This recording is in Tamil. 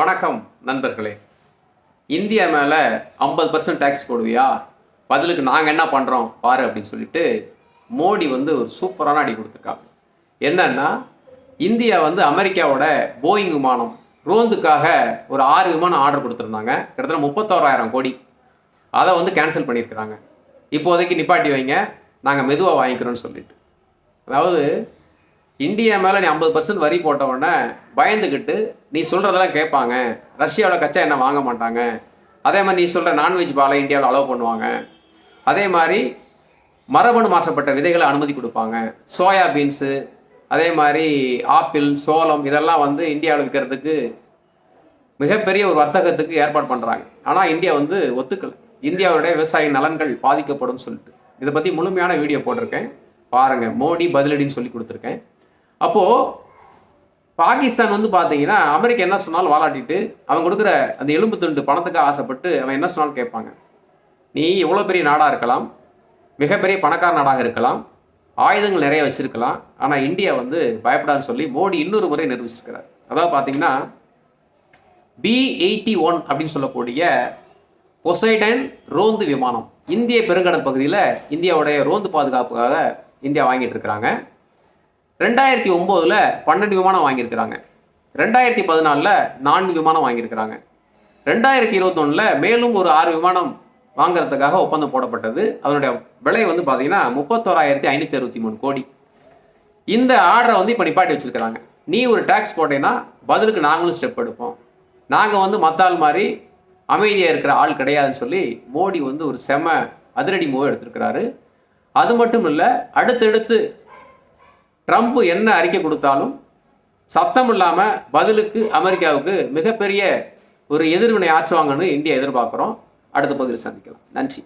வணக்கம் நண்பர்களே. இந்தியா மேலே 50% டேக்ஸ் போடுவியா, பதிலுக்கு நாங்கள் என்ன பண்ணுறோம் பாரு அப்படின்னு சொல்லிட்டு மோடி வந்து ஒரு சூப்பரான அடி கொடுத்துருக்காங்க. என்னன்னா, இந்தியா வந்து அமெரிக்காவோட போயிங் விமானம் ரோந்துக்காக ஒரு 6 விமானம் ஆர்டர் கொடுத்துருந்தாங்க. கிட்டத்தட்ட 31,000 கோடி. அதை வந்து கேன்சல் பண்ணியிருக்கிறாங்க. இப்போதைக்கு நிப்பாட்டி வைங்க, நாங்கள் மெதுவாக வாங்கிக்கிறோன்னு சொல்லிட்டு. அதாவது இந்தியா மேலே நீ 50% வரி போட்ட உடனே பயந்துக்கிட்டு நீ சொல்கிறதெல்லாம் கேட்பாங்க. ரஷ்யாவில் கச்சா எண்ணெய் வாங்க மாட்டாங்க. அதே மாதிரி நீ சொல்கிற நான்வெஜ் பாலை இந்தியாவில் அலோவ் பண்ணுவாங்க. அதே மாதிரி மரபணு மாற்றப்பட்ட விதைகளை அனுமதி கொடுப்பாங்க. சோயா பீன்ஸு, அதே மாதிரி ஆப்பிள், சோளம் இதெல்லாம் வந்து இந்தியாவில் விற்கிறதுக்கு மிகப்பெரிய ஒரு வர்த்தகத்துக்கு ஏற்பாடு பண்ணுறாங்க. ஆனால் இந்தியா வந்து ஒத்துக்கலை. இந்தியாவுடைய விவசாய நலன்கள் பாதிக்கப்படும் சொல்லிட்டு இதை பற்றி முழுமையான வீடியோ போட்டிருக்கேன், பாருங்கள். மோடி பதிலடின்னு சொல்லி கொடுத்துருக்கேன். அப்போது பாகிஸ்தான் வந்து பார்த்தீங்கன்னா அமெரிக்கா என்ன சொன்னாலும் வாலாட்டிட்டு அவன் கொடுக்குற அந்த எலும்பு துண்டு பணத்துக்கு ஆசைப்பட்டு அவன் என்ன சொன்னாலும் கேட்பாங்க. நீ எவ்வளோ பெரிய நாடாக இருக்கலாம், மிகப்பெரிய பணக்கார நாடாக இருக்கலாம், ஆயுதங்கள் நிறைய வச்சுருக்கலாம், ஆனால் இந்தியா வந்து பயப்படாதுன்னு சொல்லி மோடி இன்னொரு முறை நிரூபிச்சிருக்கிறார். அதாவது பார்த்தீங்கன்னா B-81 அப்படின்னு சொல்லக்கூடிய பொசைடன் ரோந்து விமானம் இந்திய பெருங்கடல் பகுதியில் இந்தியாவுடைய ரோந்து பாதுகாப்புக்காக இந்தியா வாங்கிட்டு இருக்கிறாங்க. 2009 12 விமானம் வாங்கியிருக்கிறாங்க. 2014 4 விமானம் வாங்கியிருக்கிறாங்க. 2021 மேலும் ஒரு 6 விமானம் வாங்கிறதுக்காக ஒப்பந்தம் போடப்பட்டது. அதனுடைய விலை வந்து பார்த்தீங்கன்னா 31,563 கோடி. இந்த ஆர்டரை வந்து இப்போ நிப்பாட்டி வச்சுருக்கிறாங்க. நீ ஒரு டேக்ஸ் போட்டேன்னா பதிலுக்கு நாங்களும் ஸ்டெப் எடுப்போம், நாங்கள் வந்து மற்ற ஆள் மாதிரி அமைதியாக இருக்கிற ஆள் கிடையாதுன்னு சொல்லி மோடி வந்து ஒரு செம அதிரடி மூவ் எடுத்திருக்கிறாரு. அது மட்டும் இல்லை, அடுத்தடுத்து ட்ரம்ப் என்ன அறிக்கை கொடுத்தாலும் சத்தம் இல்லாமல் பதிலுக்கு அமெரிக்காவுக்கு மிகப்பெரிய ஒரு எதிர்வினை ஆற்றுவாங்கன்னு இந்தியா எதிர்பார்க்குறோம். அடுத்த பகுதியில் சந்திக்கலாம். நன்றி.